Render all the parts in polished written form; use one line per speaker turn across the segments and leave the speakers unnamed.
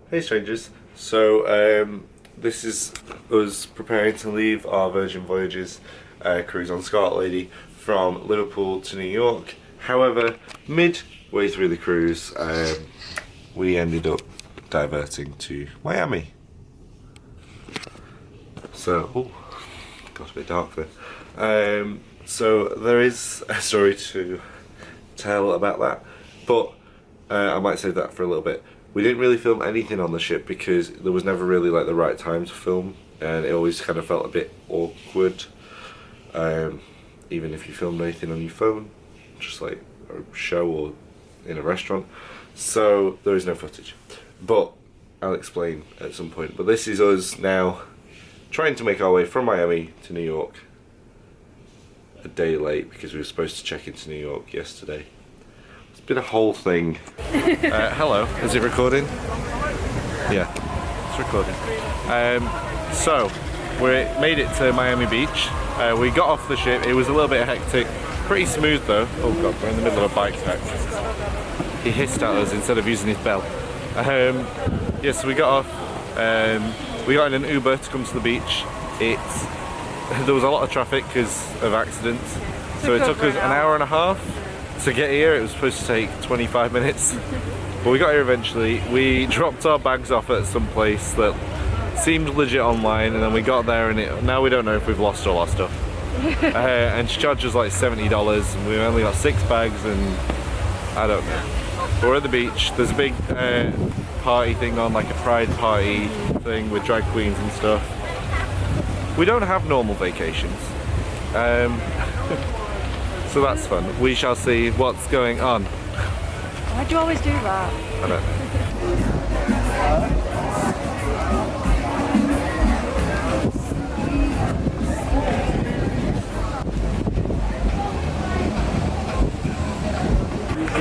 Hey strangers, so this is us preparing to leave our Virgin Voyages cruise on Scarlet Lady from Liverpool to New York. However, midway through the cruise we ended up diverting to Miami. So, oh, got a bit dark there. So there is a story to tell about that, but I might save that for a little bit. We didn't really film anything on the ship because there was never really like the right time to film, and it always kind of felt a bit awkward. Even if you filmed anything on your phone, just like a show or in a restaurant. So there is no footage, but I'll explain at some point. But this is us now trying to make our way from Miami to New York. A day late because we were supposed to check into New York yesterday. It's been a whole thing. Hello, is it recording? Yeah, it's recording. So, we made it to Miami Beach. We got off the ship, it was a little bit hectic. Pretty smooth though. Oh god, we're in the middle of a bike attack. He hissed at us instead of using his bell. Yes, we got off. We got in an Uber to come to the beach. There was a lot of traffic because of accidents. So it took us an hour and a half to get here. It was supposed to take 25 minutes. But we got here eventually. We dropped our bags off at some place that seemed legit online, and then we got there and now we don't know if we've lost all our stuff. And she charged us like $70 and we only got 6 bags and I don't know. But we're at the beach. There's a big party thing on, like a pride party thing with drag queens and stuff. We don't have normal vacations. So that's fun. We shall see what's going on.
Why do you always do that?
I don't know.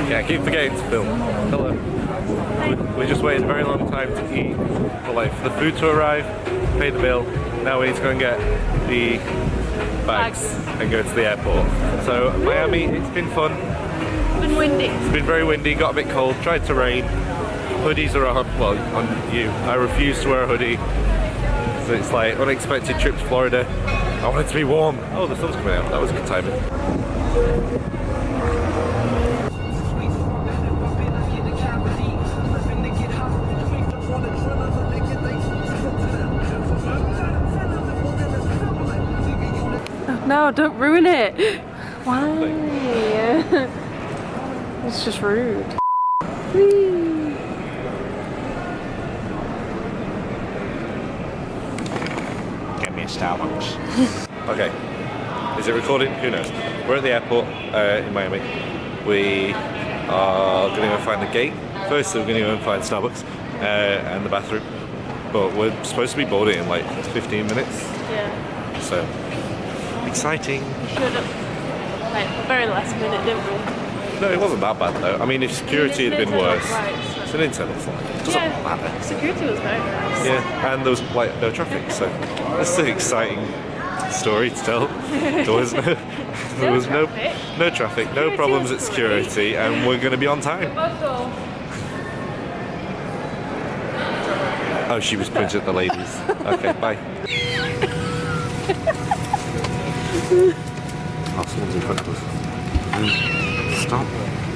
Yeah, I keep forgetting to film. Hello. We just waited a very long time to eat, for the food to arrive, pay the bill. Now we need to go and get the bags and go to the airport. So Miami, it's been fun.
It's been windy. It's
been very windy, got a bit cold, tried to rain. Hoodies are on, well, on you. I refuse to wear a hoodie. So it's like unexpected trip to Florida. I want it to be warm. Oh, the sun's coming out. That was good timing.
No, don't ruin it. Why? It's just rude. Whee.
Get me a Starbucks. Okay, is it recording? Who knows? We're at the airport in Miami. We are going to go find the gate. First we're going to go and find Starbucks and the bathroom. But we're supposed to be boarding in like 15 minutes.
Yeah.
So, exciting.
Should have, like, very last minute, didn't we?
No, it wasn't that bad though. I mean, if security had been worse.
So.
It's an internal flight. It doesn't matter.
Security was very nice.
Yeah, and there was like no traffic, so that's an exciting story to tell. There was no traffic, no problems at security, and we're going to be on time. Oh, she was pointing at the ladies. Okay, bye. Oh, someone's in front of us. Stop.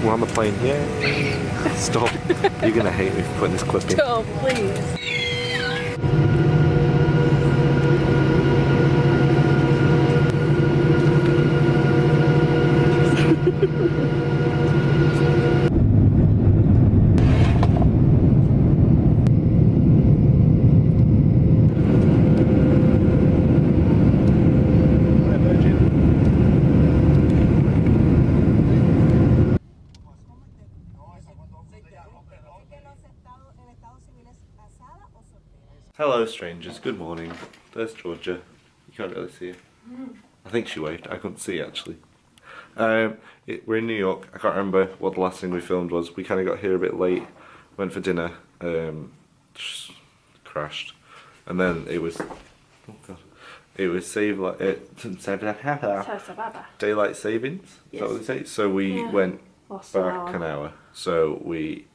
We're on the plane. Yeah. Stop. You're going to hate me for putting this clip in.
Stop, please.
Hello strangers, good morning. There's Georgia. You can't really see her. I think she waved, I couldn't see actually. We're in New York. I can't remember what the last thing we filmed was. We kind of got here a bit late, went for dinner, just crashed. And then it was, oh god, it was daylight savings, is that what they say? So we went back an hour. So we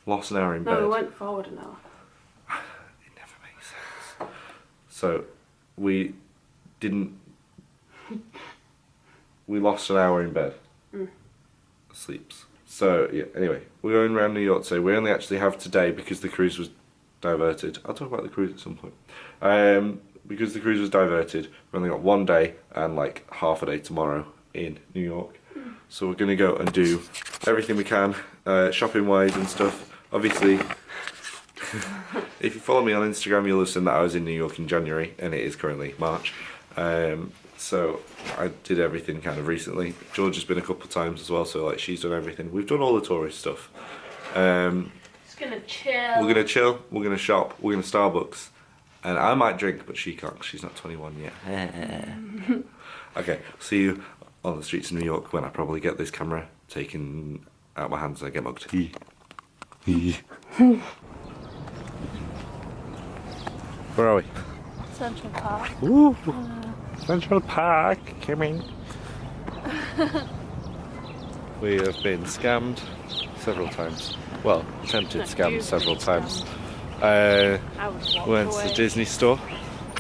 lost an hour in bed.
No, we went forward an hour.
So we lost an hour in bed. Sleeps. So yeah, anyway, we're going around New York today. We only actually have today because the cruise was diverted. I'll talk about the cruise at some point. Because the cruise was diverted, we only got one day and like half a day tomorrow in New York. So we're going to go and do everything we can, shopping wise and stuff. Obviously, if you follow me on Instagram, you'll have seen that I was in New York in January, and it is currently March. So I did everything kind of recently. George has been a couple of times as well, so like she's done everything. We've done all the tourist stuff.
Just gonna chill.
We're gonna chill, we're gonna shop, we're gonna Starbucks. And I might drink, but she can't, 'cause she's not 21 yet. Okay, see you on the streets of New York when I probably get this camera taken out my hands and I get mugged. Where are we?
Central Park.
Ooh, Central Park, coming. We have been scammed several times. Well, attempted scammed several times. We went to the Disney store.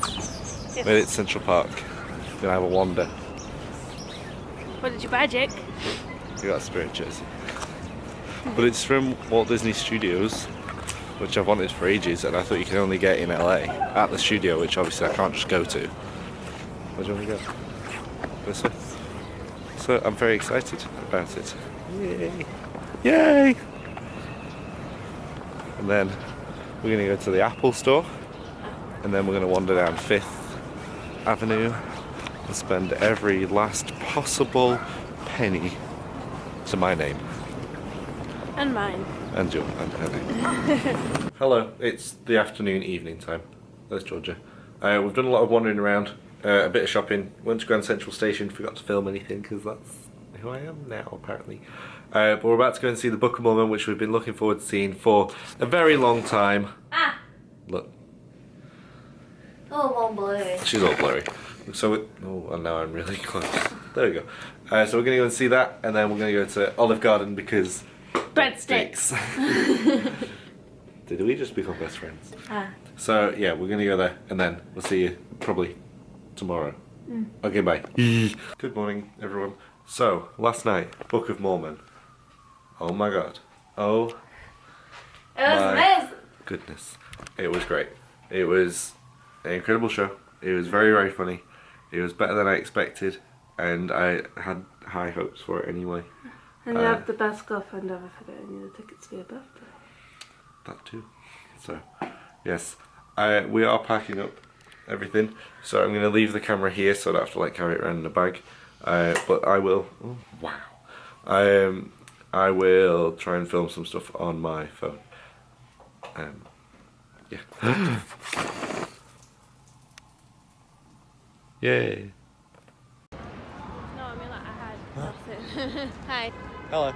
Yes.
Made it to Central Park. Gonna have a wander.
What did you buy, Jake?
We got a Spirit jersey. But it's from Walt Disney Studios, which I've wanted for ages, and I thought you could only get in LA at the studio, which obviously I can't just go to. Where do you want to go? This way. So I'm very excited about it. Yay! Yay! And then we're going to go to the Apple store, and then we're going to wander down 5th Avenue and spend every last possible penny to my name.
And mine.
And your and her name. Hello, it's the afternoon, evening time. There's Georgia. We've done a lot of wandering around, a bit of shopping, went to Grand Central Station, forgot to film anything because that's who I am now apparently. But we're about to go and see the Book of Mormon, which we've been looking forward to seeing for a very long time.
Ah!
Look.
Oh, all blurry.
She's all blurry. So, oh, and now I'm really close. There we go. So we're going to go and see that, and then we're going to go to Olive Garden because...
Breadsticks.
Did we just become best friends?
Ah.
So, yeah, we're going to go there, and then we'll see you probably tomorrow. Okay, bye. Good morning, everyone. So, last night, Book of Mormon. Oh my god. Oh.
It was amazing.
Goodness. It was great. It was an incredible show. It was very, very funny. It was better than I expected, and I had high hopes for it anyway.
And you have the best girlfriend ever for getting you the tickets for your birthday.
That too. So, yes. We are packing up everything. So I'm going to leave the camera here so I don't have to like carry it around in a bag. But I will... Oh, wow. I will try and film some stuff on my phone. Yeah. Yay.
No, I mean like I had nothing. Hi.
Hello.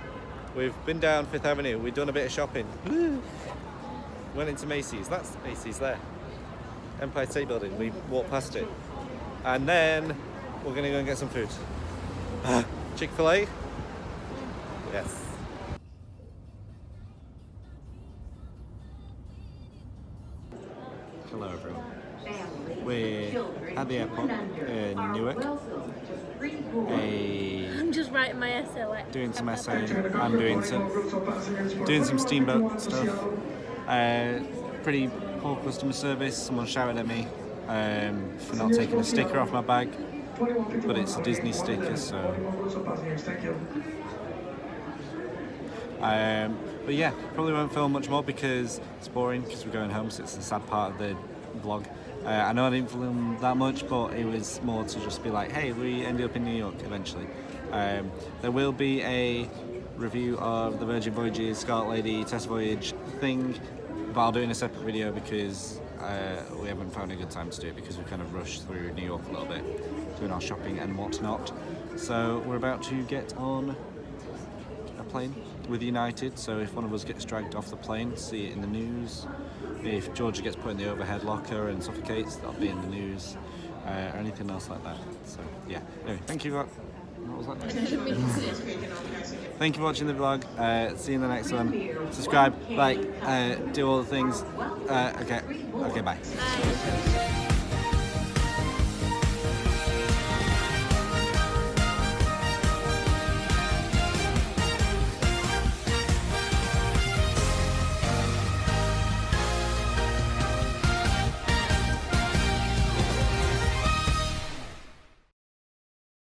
We've been down 5th Avenue. We've done a bit of shopping. Woo. Went into Macy's. That's Macy's there. Empire State Building. We walked past it. And then we're going to go and get some food. Chick-fil-A? Yes. Hello everyone. We're at the airport in Newark.
I'm just writing my essay like
Doing some essaying. I'm doing some steamboat stuff. Pretty poor customer service. Someone shouted at me for not taking a sticker off my bag, but it's a Disney sticker, so. But yeah, probably won't film much more because it's boring because we're going home, so it's the sad part of the vlog. I know I didn't film that much, but it was more to just be like, hey, we ended up in New York eventually. There will be a review of the Virgin Voyages, Scarlet Lady, Test Voyage thing, but I'll do it in a separate video because we haven't found a good time to do it because we kind of rushed through New York a little bit, doing our shopping and whatnot. So we're about to get on a plane with United, so if one of us gets dragged off the plane, see it in the news. If Georgia gets put in the overhead locker and suffocates, that'll be in the news, or anything else like that. So yeah, anyway, thank you for what was that? Thank you for watching the vlog. See you in the next one. Subscribe, like, do all the things. Okay, bye.
Bye.